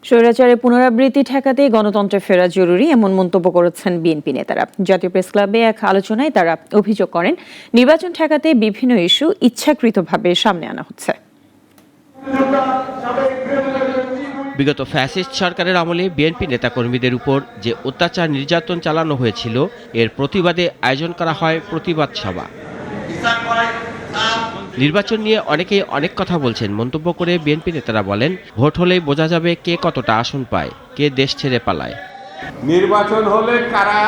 স্বৈরাচারের পুনরাবৃত্তি ঠেকাতে গণতন্ত্রে ফেরা জরুরি এমন মন্তব্য করেছেন বিএনপি নেতারা। জাতীয় প্রেস ক্লাবে এক আলোচনায় তারা অভিযোগ করেন, নির্বাচন ঠেকাতে বিভিন্ন ইস্যু ইচ্ছাকৃতভাবে সামনে আনা হচ্ছে। বিগত ফ্যাসিস্ট সরকারের আমলে বিএনপি নেতাকর্মীদের উপর যে অত্যাচার নির্যাতন চালানো হয়েছিল, এর প্রতিবাদে আয়োজন করা হয় প্রতিবাদ সভা। নির্বাচন নিয়ে অনেকেই অনেক কথা বলছেন মন্তব্য করে বিএনপি নেতারা বলেন, ভোট হলেই বোঝা যাবে কে কতটা আসন পায়, কে দেশ ছেড়ে পালায়। নির্বাচন হলে কারা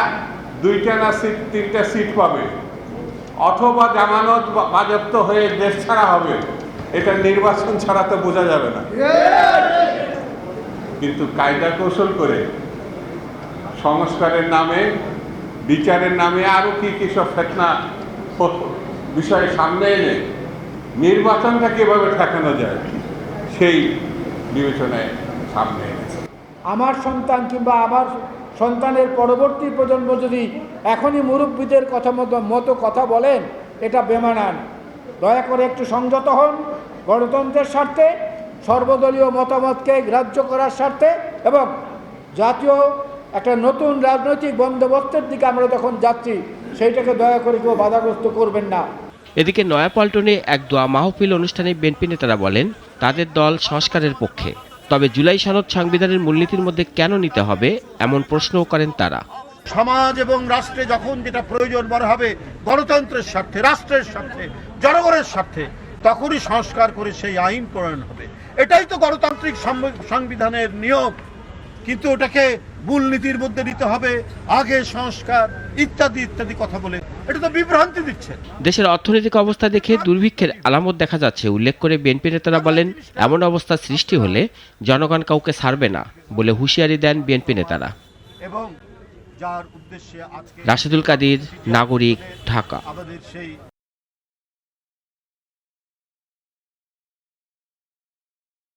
2টা না 3টা সিট পাবে, অথবা জামানত বাজেয়াপ্ত হয়ে দেশ ছাড়া হবে, এটা নির্বাচন ছাড়া তো বোঝা যাবে না। কিন্তু কায়দা কৌশল করে সংস্কারের নামে, বিচারের নামে আরো কি সব ফেতনা বিষয় সামনে এনে নির্বাচনটা কিভাবে ঠেকানো যায় সেই বিবেচনায় সামনে এনেছে। আমার সন্তান কিংবা আমার সন্তানের পরবর্তী প্রজন্ম যদি এখনই মুরব্বীদের মতো কথা বলেন, এটা বেমানান। দয়া করে একটু সংযত হন। গণতন্ত্রের স্বার্থে, সর্বদলীয় মতামতকে গ্রাহ্য করার স্বার্থে এবং জাতীয় একটা নতুন রাজনৈতিক বন্দোবস্তের দিকে আমরা যখন যাচ্ছি, সেইটাকে দয়া করে কেউ বাধাগ্রস্ত করবেন না। এদিকে নয়াপল্টনে এক দোয়া মাহফিল অনুষ্ঠানে বিএনপি নেতারা বলেন, তাদের দল সংস্কারের পক্ষে। তবে জুলাই সনদ সংবিধানের মূলনীতির মধ্যে কেন নিতে হবে এমন প্রশ্নও করেন তারা। সমাজ এবং রাষ্ট্রে যখন যেটা প্রয়োজন মনে হবে গণতন্ত্রের স্বার্থে, রাষ্ট্রের স্বার্থে, জনগণের স্বার্থে, তখনই সংস্কার করে সেই আইন প্রণয়ন হবে। এটাই তো গণতান্ত্রিক সংবিধানের নিয়ম। কিন্তু ওটাকে মূলনীতির মধ্যে নিতে হবে, আগে সংস্কার ইত্যাদি ইত্যাদি কথা বলে এটা তো বিভ্রান্তি দিচ্ছে। দেশের অর্থনৈতিক অবস্থা দেখে দুর্ভিক্ষের আলামত দেখা যাচ্ছে উল্লেখ করে বিএনপি নেতারা বলেন, এমন অবস্থা সৃষ্টি হলে জনগণ কাউকে ছাড়বে না বলে হুঁশিয়ারি দেন বিএনপি নেতারা। এবং যার উদ্দেশ্যে আজকে রাশেদুল কাদির, নাগরিক, ঢাকা। আমাদের সেই